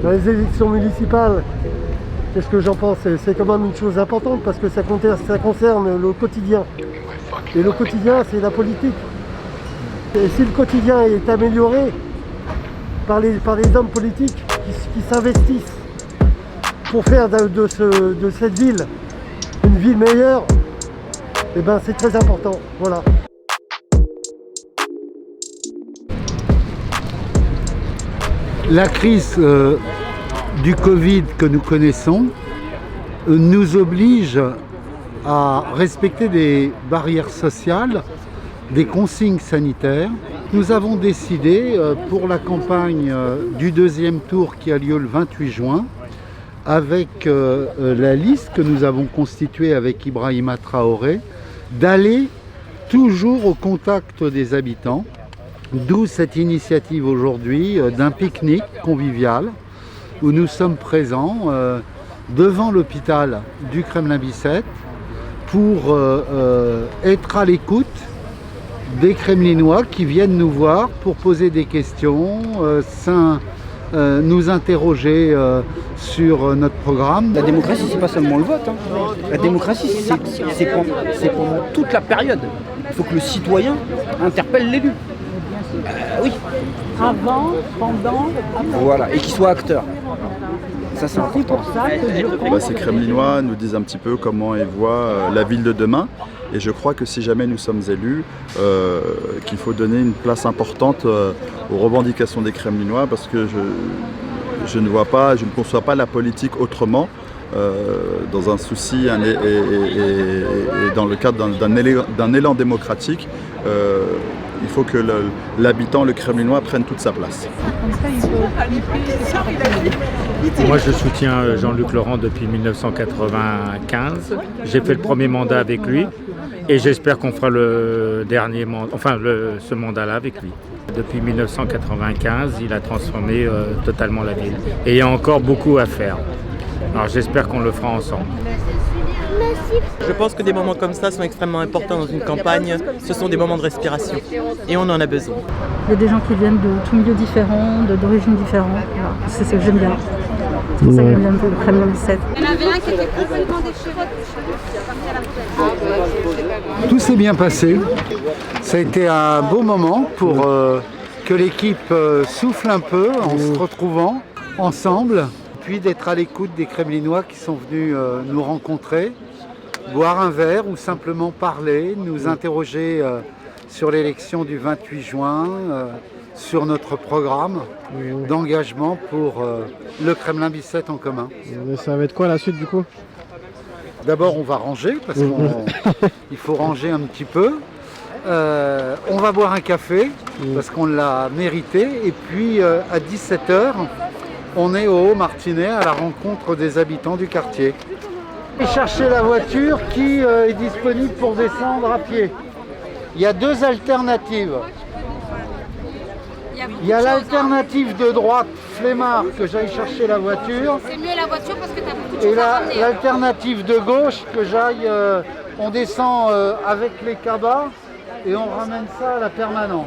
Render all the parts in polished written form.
Dans les élections municipales, qu'est-ce que j'en pense? C'est quand même une chose importante parce que ça concerne le quotidien. Et le quotidien, c'est la politique. Et si le quotidien est amélioré par les hommes politiques qui s'investissent pour faire de cette ville une ville meilleure, eh ben c'est très important. Voilà. La crise du Covid que nous connaissons nous oblige à respecter des barrières sociales, des consignes sanitaires. Nous avons décidé pour la campagne du deuxième tour qui a lieu le 28 juin, avec la liste que nous avons constituée avec Ibrahima Traoré, d'aller toujours au contact des habitants. D'où cette initiative aujourd'hui d'un pique-nique convivial où nous sommes présents devant l'hôpital du Kremlin-Bicêtre pour être à l'écoute des Kremlinois qui viennent nous voir pour poser des questions, nous interroger sur notre programme. La démocratie, c'est pas seulement le vote. La démocratie, c'est pendant toute la période. Il faut que le citoyen interpelle l'élu. Oui. Avant, pendant, après. Voilà, et qu'il soit acteur. Ça, c'est important. Ces Kremlinois nous disent un petit peu comment ils voient la ville de demain. Et je crois que si jamais nous sommes élus, qu'il faut donner une place importante aux revendications des Kremlinois parce que je ne conçois pas la politique autrement. Dans un souci et dans le cadre d'un élan démocratique, il faut que l'habitant, le Kremlinois, prenne toute sa place. Moi, je soutiens Jean-Luc Laurent depuis 1995. J'ai fait le premier mandat avec lui et j'espère qu'on fera le dernier mandat, ce mandat-là avec lui. Depuis 1995, il a transformé totalement la ville. Et il y a encore beaucoup à faire. Alors j'espère qu'on le fera ensemble. Je pense que des moments comme ça sont extrêmement importants dans une campagne. Ce sont des moments de respiration et on en a besoin. Il y a des gens qui viennent de tous milieux différents, d'origines différentes. Voilà. C'est ce que j'aime bien. C'est pour ça que j'aime bien le Kremlin-Bicêtre. Il y en avait un qui était complètement déchiré. Tout s'est bien passé. Ça a été un beau moment pour que l'équipe souffle un peu en se retrouvant ensemble. Puis d'être à l'écoute des Kremlinois qui sont venus nous rencontrer, boire un verre ou simplement parler, nous interroger sur l'élection du 28 juin, sur notre programme d'engagement pour le Kremlin-Bicêtre en commun. Mais ça va être quoi la suite du coup? D'abord on va ranger parce qu'il faut ranger un petit peu. On va boire un café parce qu'on l'a mérité et puis à 17h, on est au Haut-Martinet à la rencontre des habitants du quartier. Et chercher la voiture qui est disponible pour descendre à pied. Il y a deux alternatives. Il y a l'alternative de droite, flemmard, que j'aille chercher la voiture. C'est mieux la voiture parce que tu as beaucoup de choses Et à ramener. l'alternative de gauche, que j'aille, on descend avec les cabas et on ramène ça à la permanence.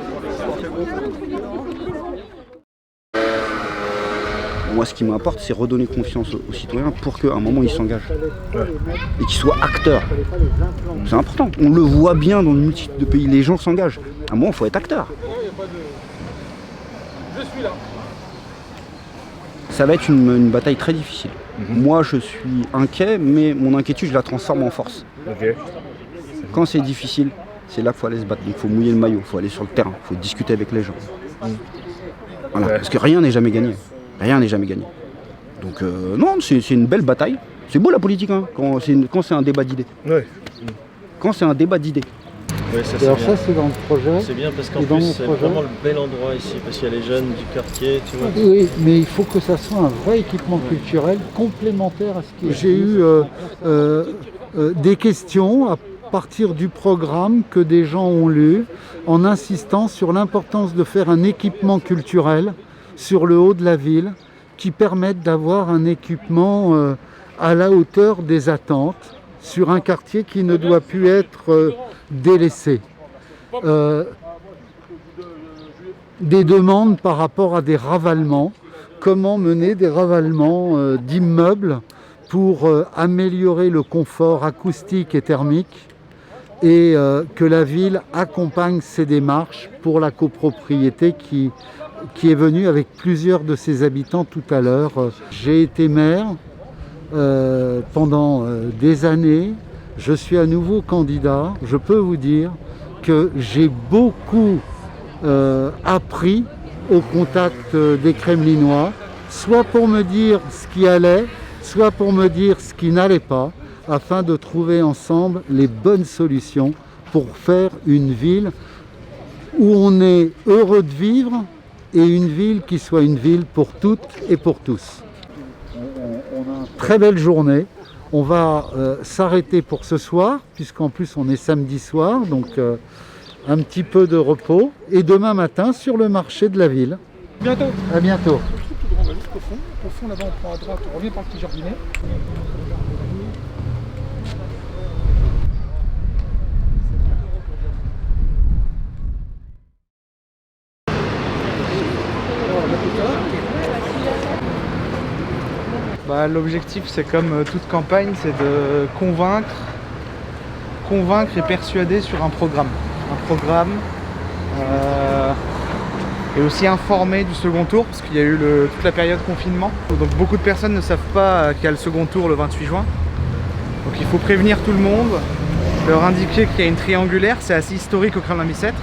Moi, ce qui m'importe, c'est redonner confiance aux citoyens pour qu'à un moment, ils s'engagent. Et qu'ils soient acteurs. C'est important. On le voit bien dans une multitude de pays. Les gens s'engagent. À un moment, il faut être acteur. Ça va être une bataille très difficile. Moi, je suis inquiet, mais mon inquiétude, je la transforme en force. Quand c'est difficile, c'est là qu'il faut aller se battre. Donc, il faut mouiller le maillot, il faut aller sur le terrain, il faut discuter avec les gens. Voilà. Parce que rien n'est jamais gagné. Rien n'est jamais gagné. Donc non, c'est une belle bataille. C'est beau la politique, hein, quand c'est un débat d'idées. Ouais. Quand c'est un débat d'idées. Ouais, ça, Alors ça c'est dans le projet. c'est bien parce qu'en plus c'est vraiment le bel endroit ici, parce qu'il y a les jeunes du quartier, tu vois. Oui, mais il faut que ça soit un vrai équipement culturel complémentaire à ce qui est. J'ai eu des questions à partir du programme que des gens ont lu en insistant sur l'importance de faire un équipement culturel sur le haut de la ville qui permette d'avoir un équipement à la hauteur des attentes sur un quartier qui ne doit plus être délaissé. Des demandes par rapport à des ravalements comment mener des ravalements d'immeubles pour améliorer le confort acoustique et thermique et que la ville accompagne ces démarches pour la copropriété qui est venue avec plusieurs de ses habitants tout à l'heure. J'ai été maire pendant des années, je suis à nouveau candidat. Je peux vous dire que j'ai beaucoup appris au contact des Kremlinois, soit pour me dire ce qui allait, soit pour me dire ce qui n'allait pas, afin de trouver ensemble les bonnes solutions pour faire une ville où on est heureux de vivre et une ville qui soit une ville pour toutes et pour tous. On a une très belle journée. On va s'arrêter pour ce soir, puisqu'en plus on est samedi soir, donc un petit peu de repos. Et demain matin sur le marché de la ville. Bientôt. À bientôt. On va jusqu'au fond. Au fond là-bas on prend à droite, on revient par le petit jardinet. L'objectif, c'est comme toute campagne, c'est de convaincre et persuader sur un programme. Et aussi informer du second tour, parce qu'il y a eu toute la période confinement. Donc beaucoup de personnes ne savent pas qu'il y a le second tour le 28 juin. Donc il faut prévenir tout le monde, leur indiquer qu'il y a une triangulaire, c'est assez historique au Kremlin-Bicêtre.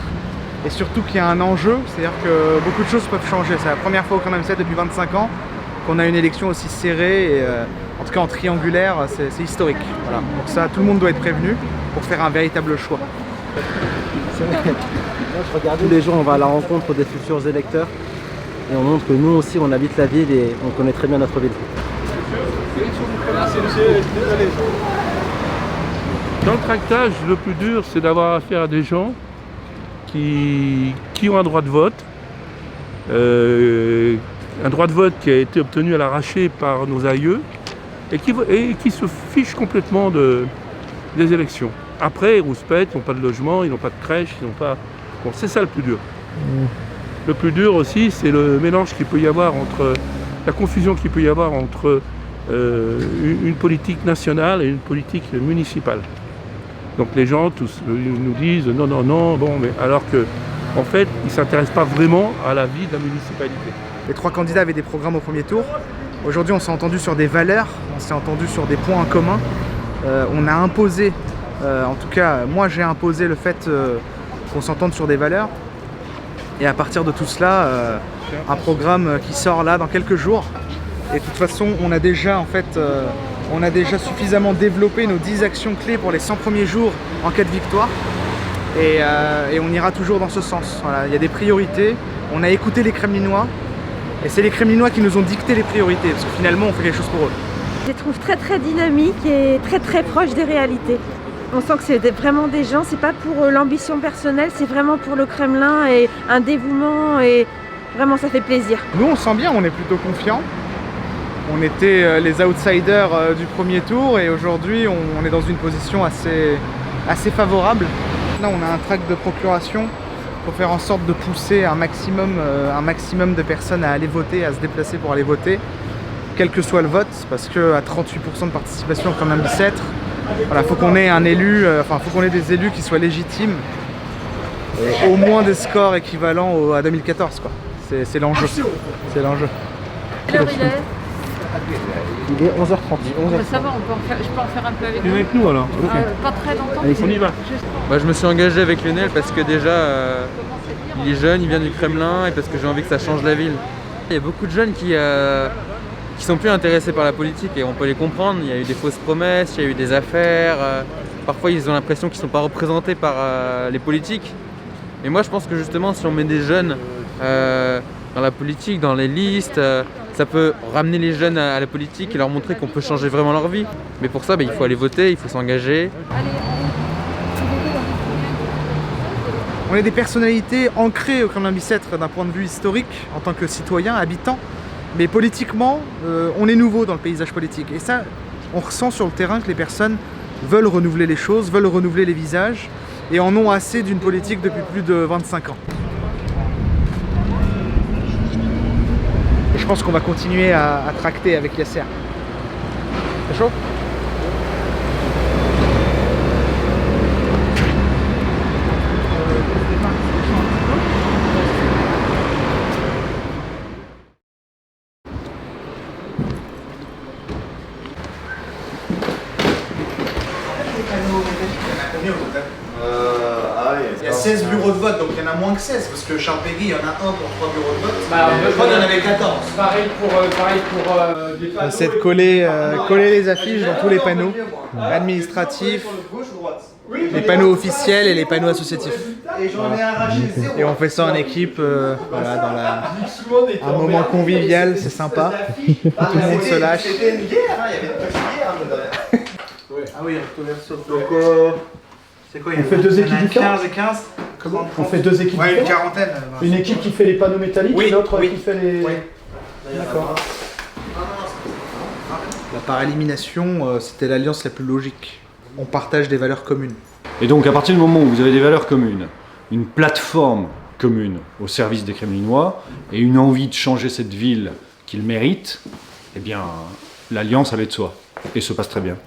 Et surtout qu'il y a un enjeu, c'est-à-dire que beaucoup de choses peuvent changer. C'est la première fois au Kremlin-Bicêtre depuis 25 ans qu'on a une élection aussi serrée, et en tout cas en triangulaire, c'est historique. Voilà. Donc ça, tout le monde doit être prévenu pour faire un véritable choix. Tous les jours, on va à la rencontre des futurs électeurs et on montre que nous aussi, on habite la ville et on connaît très bien notre ville. Dans le tractage, le plus dur, c'est d'avoir affaire à des gens qui ont un droit de vote. Un droit de vote qui a été obtenu à l'arraché par nos aïeux et qui se fichent complètement des élections. Après, ils rouspètent, ils n'ont pas de logement, ils n'ont pas de crèche, ils n'ont pas... Bon, c'est ça le plus dur. Le plus dur aussi, c'est le mélange qu'il peut y avoir entre... la confusion qu'il peut y avoir entre une politique nationale et une politique municipale. Donc les gens tous nous disent non, non, non, bon, mais alors que en fait, ils ne s'intéressent pas vraiment à la vie de la municipalité. Les trois candidats avaient des programmes au premier tour. Aujourd'hui, on s'est entendu sur des valeurs, on s'est entendu sur des points en commun. On a imposé, en tout cas, moi j'ai imposé le fait qu'on s'entende sur des valeurs. Et à partir de tout cela, un programme qui sort là dans quelques jours. Et de toute façon, on a déjà suffisamment développé nos 10 actions clés pour les 100 premiers jours en cas de victoire. Et on ira toujours dans ce sens. Voilà, il y a des priorités. On a écouté les Kremlinois. Et c'est les Kremlinois qui nous ont dicté les priorités. Parce que finalement, on fait quelque chose pour eux. Je les trouve très très dynamiques et très très proches des réalités. On sent que c'est vraiment des gens, c'est pas pour l'ambition personnelle, c'est vraiment pour le Kremlin et un dévouement, et vraiment ça fait plaisir. Nous on sent bien, on est plutôt confiants. On était les outsiders du premier tour et aujourd'hui on est dans une position assez favorable. Là on a un tract de procuration pour faire en sorte de pousser un maximum de personnes à aller voter, à se déplacer pour aller voter, quel que soit le vote, parce qu'à 38% de participation quand même Bicêtre, voilà, faut qu'on ait un élu, faut qu'on ait des élus qui soient légitimes, et au moins des scores équivalents à 2014 quoi. C'est l'enjeu. C'est l'enjeu. Quelle heure il est ? Il est 11h30. Ça va, je peux en faire un peu avec Tu es avec nous alors okay. Pas très longtemps. Allez, on y va. Je me suis engagé avec Lionel parce que déjà il est jeune, il vient du Kremlin et parce que j'ai envie que ça change la ville. Il y a beaucoup de jeunes qui sont plus intéressés par la politique et on peut les comprendre. Il y a eu des fausses promesses, il y a eu des affaires. Parfois ils ont l'impression qu'ils ne sont pas représentés par les politiques. Et moi je pense que justement si on met des jeunes dans la politique, dans les listes, ça peut ramener les jeunes à la politique et leur montrer qu'on peut changer vraiment leur vie. Mais pour ça, il faut aller voter, il faut s'engager. On est des personnalités ancrées au Kremlin-Bicêtre d'un point de vue historique, en tant que citoyens, habitants. Mais politiquement, on est nouveau dans le paysage politique. Et ça, on ressent sur le terrain que les personnes veulent renouveler les choses, veulent renouveler les visages, et en ont assez d'une politique depuis plus de 25 ans. Je je pense qu'on va continuer à tracter avec Yasser. C'est chaud? Il y a 16 bureaux de vote, donc il y en a moins que 16, parce que Charles-Péguy, il y en a un pour 3 bureaux de vote. Je crois qu'il y en avait 14. Pareil pour c'est de coller les affiches dans tous les panneaux administratifs, les panneaux officiels et les panneaux associatifs. Et on fait ça en équipe, voilà, dans un moment convivial, c'est sympa. Tout le monde se lâche. C'était une guerre, il y avait une petite guerre, Ah oui, donc c'est quoi? On fait deux équipes différentes. 15 et 15. On fait deux équipes Ouais, une différentes. quarantaine. Une équipe qui fait les panneaux métalliques et l'autre qui fait les... Oui. D'accord. Par élimination, c'était l'alliance la plus logique. On partage des valeurs communes. Et donc à partir du moment où vous avez des valeurs communes, une plateforme commune au service des Kremlinois et une envie de changer cette ville qu'ils méritent, eh bien l'alliance allait de soi et se passe très bien.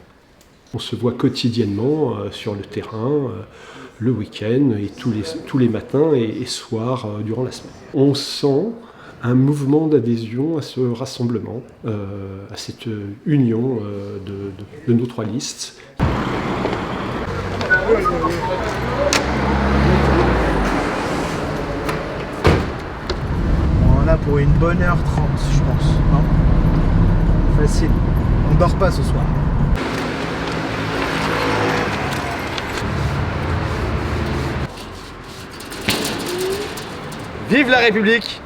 On se voit quotidiennement sur le terrain, le week-end et tous les matins et soirs durant la semaine. On sent un mouvement d'adhésion à ce rassemblement, à cette union de nos trois listes. On en a pour une bonne heure 30, je pense. Non? Facile. On dort pas ce soir. Vive la République,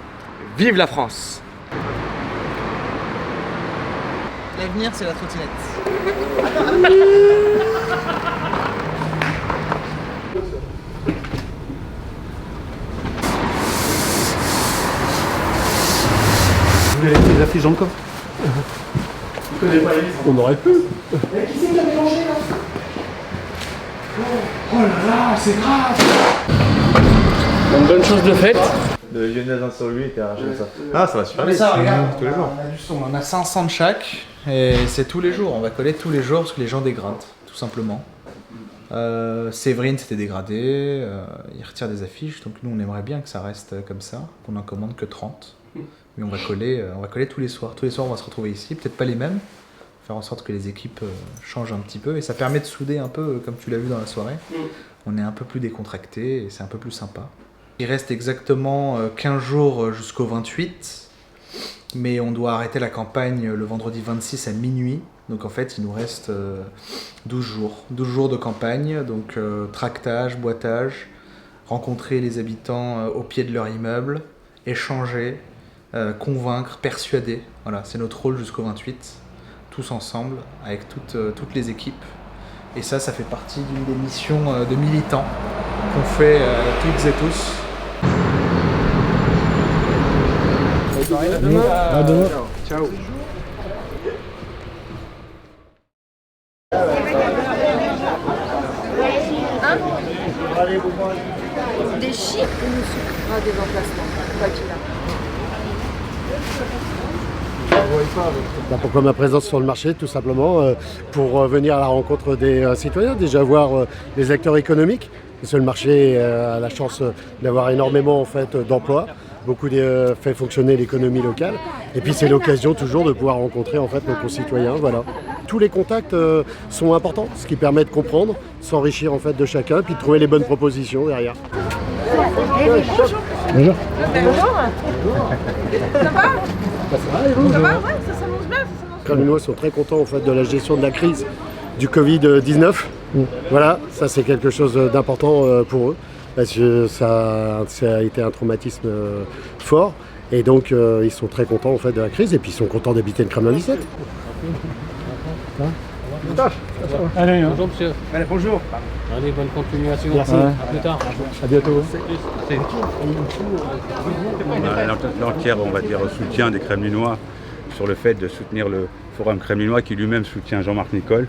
vive la France. L'avenir, c'est la trottinette. Vous avez les affiches encore? On aurait pu. Mais qui c'est qui a mélangé là? Oh là là, c'est grave! Une bonne chose de faite. Le Lionel 1 sur 8 et arraché ça. Ah, ça va super Mais vite. ça, regarde, tous les jours. on a du son, on a 500 de chaque et c'est tous les jours. On va coller tous les jours parce que les gens dégradent, tout simplement. Séverine s'était dégradé, il retire des affiches, donc nous on aimerait bien que ça reste comme ça, qu'on n'en commande que 30. Mais on va coller tous les soirs. Tous les soirs on va se retrouver ici, peut-être pas les mêmes, faire en sorte que les équipes changent un petit peu et ça permet de souder un peu, comme tu l'as vu dans la soirée. On est un peu plus décontracté et c'est un peu plus sympa. Il reste exactement 15 jours jusqu'au 28, mais on doit arrêter la campagne le vendredi 26 à minuit. Donc en fait, il nous reste 12 jours. 12 jours de campagne, donc tractage, boitage, rencontrer les habitants au pied de leur immeuble, échanger, convaincre, persuader. Voilà, c'est notre rôle jusqu'au 28, tous ensemble, avec toutes les équipes. Et ça fait partie d'une des missions de militants qu'on fait toutes et tous. À demain. À demain. Ciao. Des chiffres ou nous s'occupera des emplacements, quoi qu'il a. Pourquoi ma présence sur le marché? Tout simplement pour venir à la rencontre des citoyens, déjà voir les acteurs économiques, parce que le marché a la chance d'avoir énormément en fait, d'emplois, beaucoup fait fonctionner l'économie locale, et puis c'est l'occasion toujours de pouvoir rencontrer en fait, nos concitoyens. Voilà. Tous les contacts sont importants, ce qui permet de comprendre, s'enrichir en fait, de chacun, puis de trouver les bonnes propositions derrière. Bonjour. Bonjour. Ça va? Ça va, ouais, ça s'annonce bien. Les Kremlinois sont très contents en fait, de la gestion de la crise du Covid-19. Voilà, ça c'est quelque chose d'important pour eux, parce que ça a été un traumatisme fort. Et donc ils sont très contents en fait, de la crise, et puis ils sont contents d'habiter le Kremlin 17. Allez, bonjour monsieur. Allez, bonjour. Allez, bonne continuation. Merci. À plus tard. À bientôt. L'entière, on va dire, soutien des Kremlinois sur le fait de soutenir le Forum Kremlinois qui lui-même soutient Jean-Marc Nicole.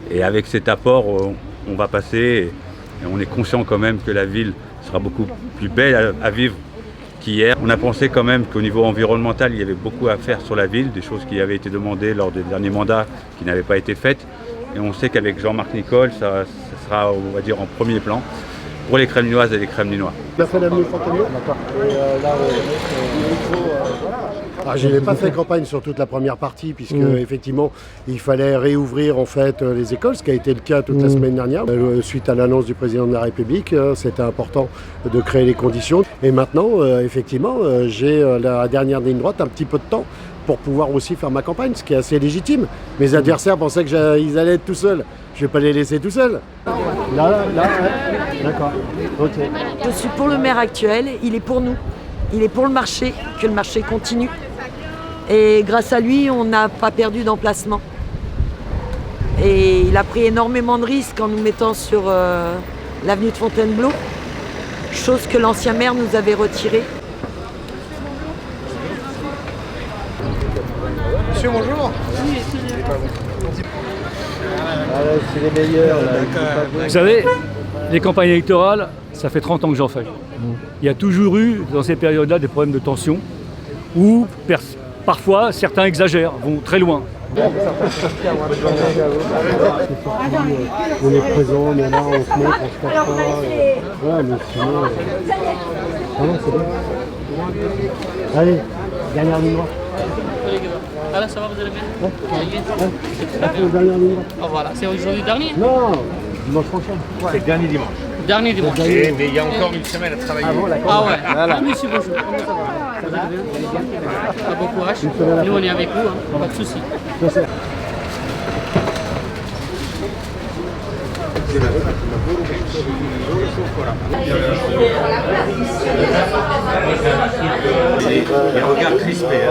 Et avec cet apport, on va passer et on est conscient quand même que la ville sera beaucoup plus belle à vivre qu'hier. On a pensé quand même qu'au niveau environnemental, il y avait beaucoup à faire sur la ville, des choses qui avaient été demandées lors des derniers mandats qui n'avaient pas été faites. Et on sait qu'avec Jean-Marc Nicole, ça sera, on va dire, en premier plan pour les Kremlinoises et les Kremlinois. On a fait l'avenue Fontainebleau. Je n'ai pas fait campagne sur toute la première partie puisque effectivement il fallait réouvrir en fait les écoles, ce qui a été le cas toute la semaine dernière. Suite à l'annonce du président de la République, c'était important de créer les conditions. Et maintenant, effectivement, j'ai la dernière ligne droite, un petit peu de temps pour pouvoir aussi faire ma campagne, ce qui est assez légitime. Mes adversaires pensaient qu'ils allaient être tout seuls. Je ne vais pas les laisser tout seuls. Là, d'accord. Ok. Je suis pour le maire actuel, il est pour nous. Il est pour le marché, que le marché continue. Et grâce à lui, on n'a pas perdu d'emplacement. Et il a pris énormément de risques en nous mettant sur l'avenue de Fontainebleau, chose que l'ancien maire nous avait retirée. Monsieur, bonjour. C'est les meilleurs. Vous savez, les campagnes électorales, ça fait 30 ans que j'en fais. Il y a toujours eu, dans ces périodes-là, des problèmes de tension, où parfois certains exagèrent, vont très loin. On est présent, on est là, on se montre, on se cache pas. Ouais, mais sinon... non, c'est bien. Allez, dernière ligne droite. Alors ça va, vous allez bien? Dernière ligne droite. Oh, voilà, c'est aujourd'hui dernier? Non, dimanche prochain. C'est le dernier dimanche. Dernier dimanche. Mais il y a encore une semaine à travailler. Ah ouais. Voilà. Ah, monsieur, bonjour. Comment ça va? Ça va bien? Ah, bon courage. Nous, on est avec vous, hein. Pas de soucis. Les regards crispés.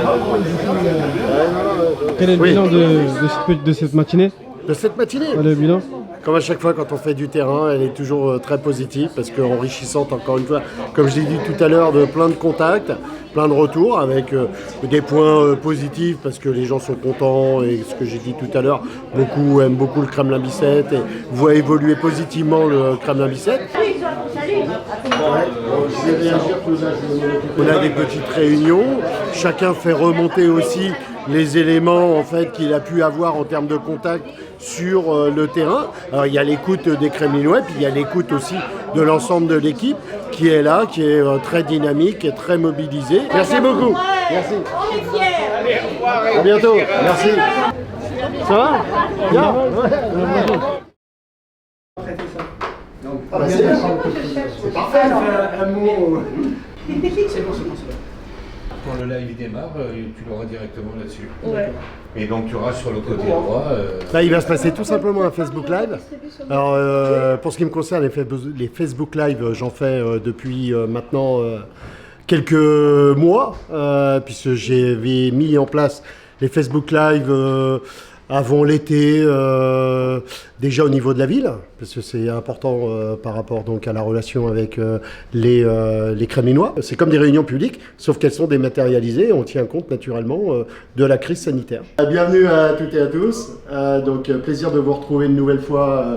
Quel est le bilan de cette matinée? De cette matinée? Le bilan? Comme à chaque fois quand on fait du terrain, elle est toujours très positive parce qu'enrichissante encore une fois, comme je l'ai dit tout à l'heure, de plein de contacts, plein de retours avec des points positifs parce que les gens sont contents et ce que j'ai dit tout à l'heure, beaucoup aiment beaucoup le Kremlin-Bicêtre et voient évoluer positivement le Kremlin-Bicêtre. On a des petites réunions, chacun fait remonter aussi les éléments en fait qu'il a pu avoir en termes de contact sur le terrain. Alors il y a l'écoute des Kremlinois, puis il y a l'écoute aussi de l'ensemble de l'équipe qui est là, qui est très dynamique et très mobilisée. Merci beaucoup. Merci. On est fiers. À bientôt. Merci. Ça va? Bien. C'est parfait. Un mot. C'est bon. Quand le live démarre, tu l'auras directement là-dessus. Ouais. Et donc tu auras sur le côté droit. Là, il va se passer tout simplement un Facebook Live. Alors, pour ce qui me concerne, les Facebook Live, j'en fais depuis maintenant quelques mois, puisque j'avais mis en place les Facebook Live avant l'été, déjà au niveau de la ville, parce que c'est important par rapport donc à la relation avec les Kremlinois. C'est comme des réunions publiques, sauf qu'elles sont dématérialisées et on tient compte naturellement de la crise sanitaire. Bienvenue à toutes et à tous. Donc plaisir de vous retrouver une nouvelle fois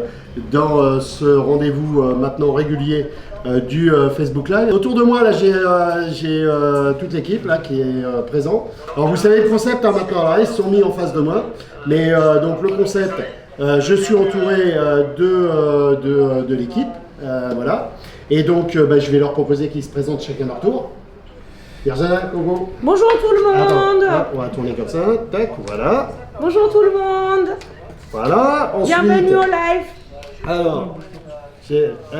dans ce rendez-vous maintenant régulier du Facebook Live. Autour de moi, là, j'ai toute l'équipe là qui est présente. Alors vous savez le concept maintenant, là, ils se sont mis en face de moi. Mais donc le concept, je suis entouré de l'équipe, voilà. Et donc je vais leur proposer qu'ils se présentent chacun leur tour. Virginia, Coco. Bonjour tout le monde. Attends, on va tourner comme ça, tac, voilà. Bonjour tout le monde. Voilà, ensuite... Bienvenue au live. Alors...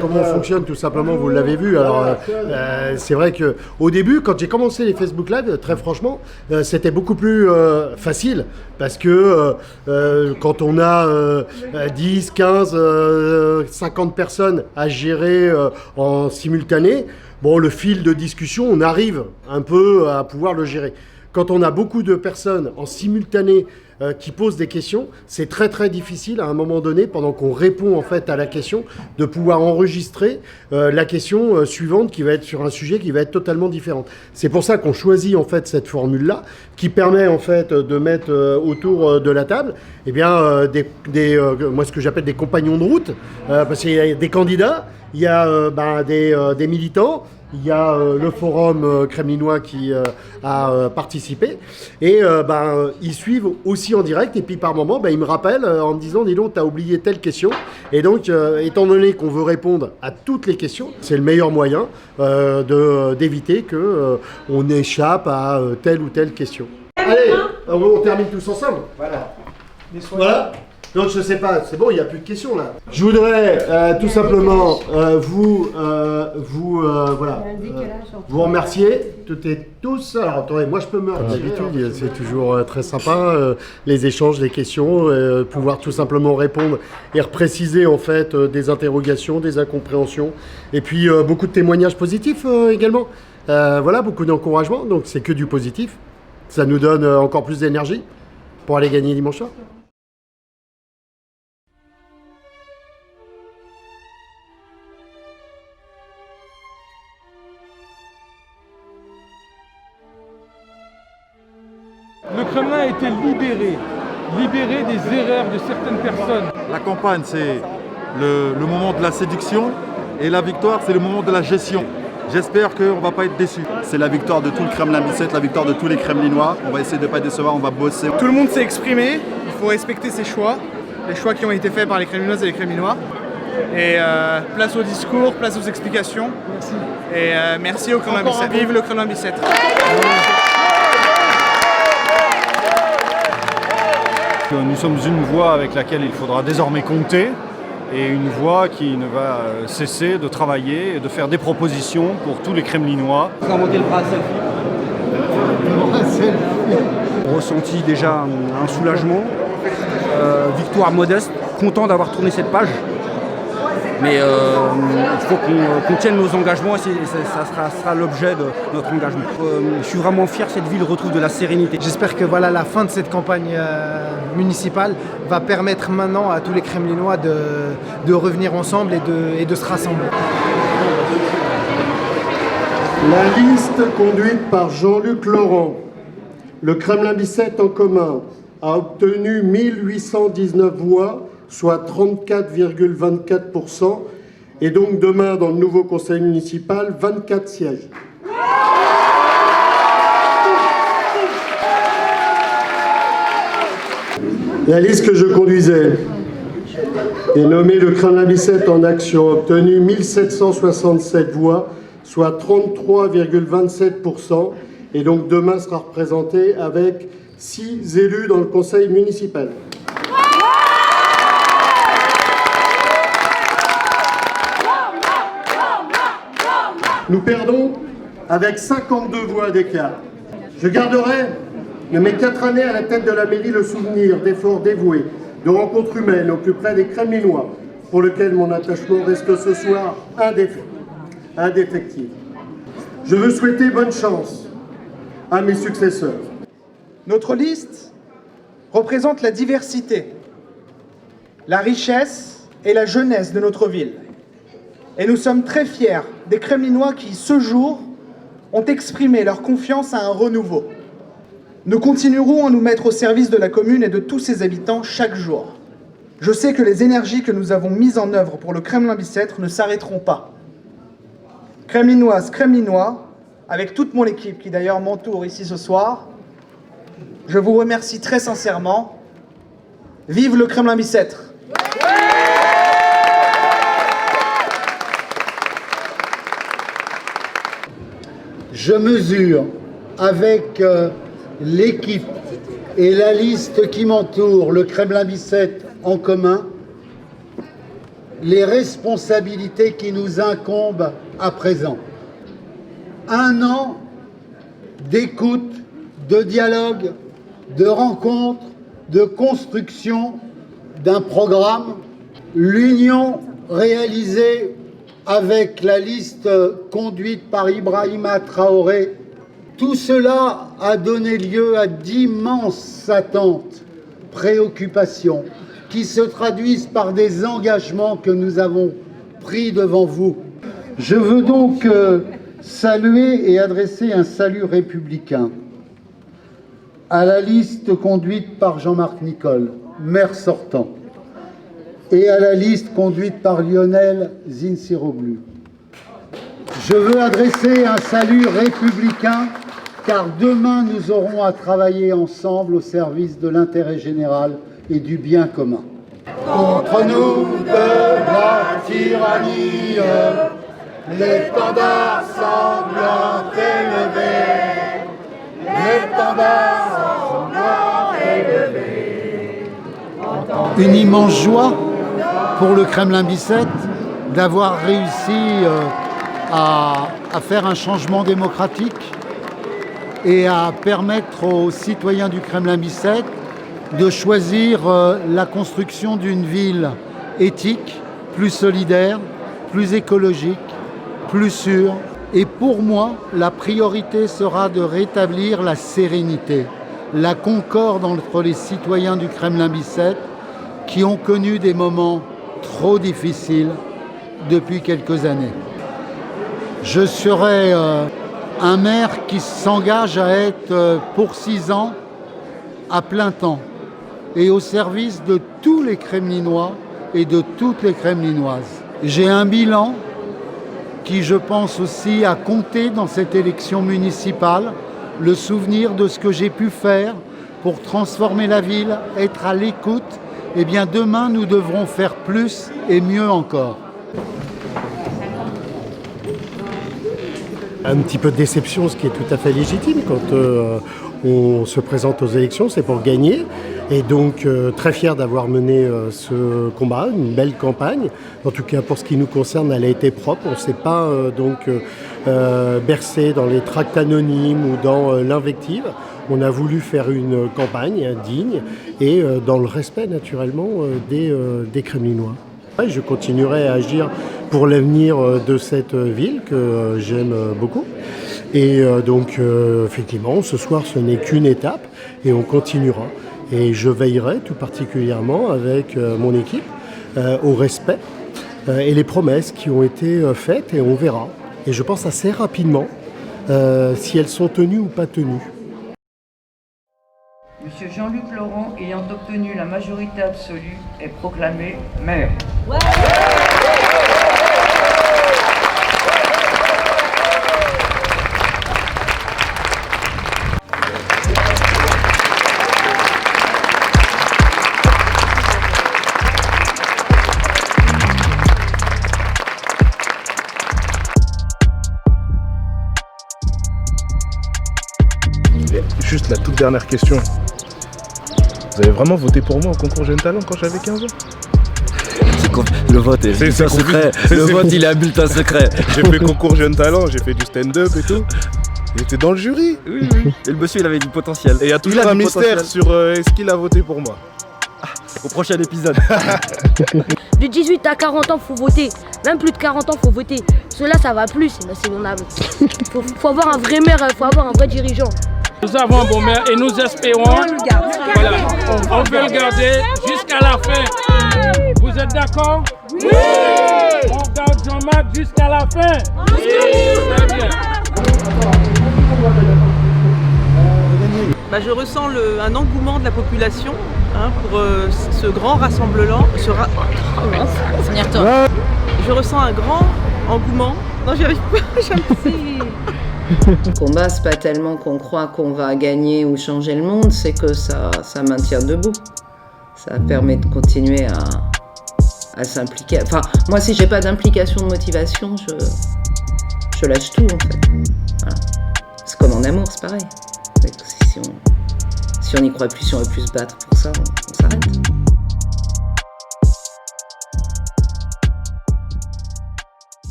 Comment on fonctionne tout simplement, vous l'avez vu. Alors c'est vrai que au début, quand j'ai commencé les Facebook Live, très franchement, c'était beaucoup plus facile parce que quand on a 10, 15, 50 personnes à gérer en simultané, bon, le fil de discussion, on arrive un peu à pouvoir le gérer. Quand on a beaucoup de personnes en simultané qui posent des questions, c'est très très difficile à un moment donné, pendant qu'on répond en fait à la question, de pouvoir enregistrer la question suivante qui va être sur un sujet qui va être totalement différent. C'est pour ça qu'on choisit en fait cette formule-là, qui permet en fait de mettre autour de la table, eh bien moi ce que j'appelle des compagnons de route, parce qu'il y a des candidats, il y a des militants, il y a le forum kremlinois qui a participé. Et ils suivent aussi en direct. Et puis par moment, ils me rappellent en me disant, dis donc, t'as oublié telle question. Et donc, étant donné qu'on veut répondre à toutes les questions, c'est le meilleur moyen d'éviter qu'on échappe à telle ou telle question. Allez, on termine tous ensemble. Voilà. Donc je sais pas, c'est bon, il n'y a plus de questions là. Je voudrais tout simplement vous remercier toutes et tous. Alors attendez, moi je peux me d'habitude, c'est toujours très sympa les échanges, les questions, pouvoir tout simplement répondre et repréciser en fait des interrogations, des incompréhensions, et puis beaucoup de témoignages positifs également. Voilà, beaucoup d'encouragement, donc c'est que du positif. Ça nous donne encore plus d'énergie pour aller gagner dimanche soir. Le Kremlin a été libéré des erreurs de certaines personnes. La campagne, c'est le moment de la séduction et la victoire, c'est le moment de la gestion. J'espère qu'on ne va pas être déçus. C'est la victoire de tout le Kremlin Bicêtre, la victoire de tous les Kremlinois. On va essayer de ne pas décevoir, on va bosser. Tout le monde s'est exprimé, il faut respecter ses choix, les choix qui ont été faits par les Kremlinoises et les Kremlinois. Et place au discours, place aux explications. Merci. Et merci au Kremlin Bicêtre. Vive le Kremlin Bicêtre. Nous sommes une voix avec laquelle il faudra désormais compter et une voix qui ne va cesser de travailler et de faire des propositions pour tous les Kremlinois. On va monter le bras à selfie. Ressenti déjà un soulagement, victoire modeste, content d'avoir tourné cette page. Mais il faut qu'on tienne nos engagements et ça sera l'objet de notre engagement. Je suis vraiment fier que cette ville retrouve de la sérénité. J'espère que la fin de cette campagne municipale va permettre maintenant à tous les Kremlinois de revenir ensemble et de se rassembler. La liste conduite par Jean-Luc Laurent, le Kremlin Bicêtre en commun, a obtenu 1819 voix, soit 34,24%, et donc demain dans le nouveau conseil municipal, 24 sièges. La liste que je conduisais est nommée le Kremlin Bicêtre en action, a obtenu 1767 voix, soit 33,27%, et donc demain sera représenté avec 6 élus dans le conseil municipal. Nous perdons avec 52 voix d'écart. Je garderai de mes 4 années à la tête de la mairie le souvenir d'efforts dévoués, de rencontres humaines au plus près des Kremlinois, pour lequel mon attachement reste ce soir indéfectible. Je veux souhaiter bonne chance à mes successeurs. Notre liste représente la diversité, la richesse et la jeunesse de notre ville. Et nous sommes très fiers des Kremlinois qui, ce jour, ont exprimé leur confiance à un renouveau. Nous continuerons à nous mettre au service de la commune et de tous ses habitants chaque jour. Je sais que les énergies que nous avons mises en œuvre pour le Kremlin Bicêtre ne s'arrêteront pas. Kremlinoises, Kremlinois, avec toute mon équipe qui d'ailleurs m'entoure ici ce soir, je vous remercie très sincèrement. Vive le Kremlin Bicêtre! Je mesure avec l'équipe et la liste qui m'entoure, le Kremlin Bicêtre en commun, les responsabilités qui nous incombent à présent. 1 an d'écoute, de dialogue, de rencontre, de construction d'un programme, l'union réalisée avec la liste conduite par Ibrahima Traoré. Tout cela a donné lieu à d'immenses attentes, préoccupations, qui se traduisent par des engagements que nous avons pris devant vous. Je veux donc saluer et adresser un salut républicain à la liste conduite par Jean-Marc Nicole, maire sortant, et à la liste conduite par Lionel Zinsiroglu. Je veux adresser un salut républicain, car demain nous aurons à travailler ensemble au service de l'intérêt général et du bien commun. Contre nous de la tyrannie, l'étendard sanglant élevé, l'étendard sanglant élevé. Une immense joie pour le Kremlin Bicêtre d'avoir réussi à faire un changement démocratique et à permettre aux citoyens du Kremlin Bicêtre de choisir la construction d'une ville éthique, plus solidaire, plus écologique, plus sûre. Et pour moi, la priorité sera de rétablir la sérénité, la concorde entre les citoyens du Kremlin Bicêtre qui ont connu des moments trop difficiles depuis quelques années. Je serai un maire qui s'engage à être pour 6 ans à plein temps et au service de tous les Kremlinois et de toutes les Kremlinoises. J'ai un bilan qui, je pense aussi, a compté dans cette élection municipale, le souvenir de ce que j'ai pu faire pour transformer la ville, être à l'écoute. Eh bien, demain, nous devrons faire plus et mieux encore. Un petit peu de déception, ce qui est tout à fait légitime quand on se présente aux élections, c'est pour gagner. Et donc très fier d'avoir mené ce combat, une belle campagne. En tout cas pour ce qui nous concerne, elle a été propre. On ne s'est pas bercé dans les tracts anonymes ou dans l'invective. On a voulu faire une campagne digne et dans le respect naturellement des Kremlinois. Je continuerai à agir pour l'avenir de cette ville que j'aime beaucoup. Et donc effectivement, ce soir ce n'est qu'une étape et on continuera. Et je veillerai tout particulièrement avec mon équipe au respect et les promesses qui ont été faites et on verra. Et je pense assez rapidement si elles sont tenues ou pas tenues. Monsieur Jean-Luc Laurent, ayant obtenu la majorité absolue, est proclamé maire. Ouais. Juste la toute dernière question. Vous avez vraiment voté pour moi au concours Jeune Talent quand j'avais 15 ans? Le vote est bulletin secret. Le vote, il est à bulletin secret. J'ai fait concours Jeune Talent, j'ai fait du stand-up et tout. J'étais dans le jury. Oui. Et le monsieur, il avait du potentiel. Et il y a toujours un mystère sur est-ce qu'il a voté pour moi. Au prochain épisode. De 18 à 40 ans, faut voter. Même plus de 40 ans, faut voter. Cela, ça va plus, c'est mon âme. Faut avoir un vrai maire, faut avoir un vrai dirigeant. Nous avons un bon maire et nous espérons, voilà, on veut le garder jusqu'à la fin. Vous êtes d'accord? Oui! On garde Jean-Marc jusqu'à la fin? Oui! Très bien. Je ressens un engouement de la population pour ce grand rassemblement. Je ressens un grand engouement. Non, j'y arrive pas, Le combat, c'est pas tellement qu'on croit qu'on va gagner ou changer le monde, c'est que ça maintient debout. Ça permet de continuer à s'impliquer. Enfin, moi, si j'ai pas d'implication, de motivation, je lâche tout, en fait. Voilà. C'est comme en amour, c'est pareil. Si on n'y croit plus, si on veut plus se battre pour ça, on s'arrête.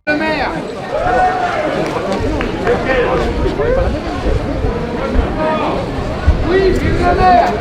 Le maire. Oui, vive le maire.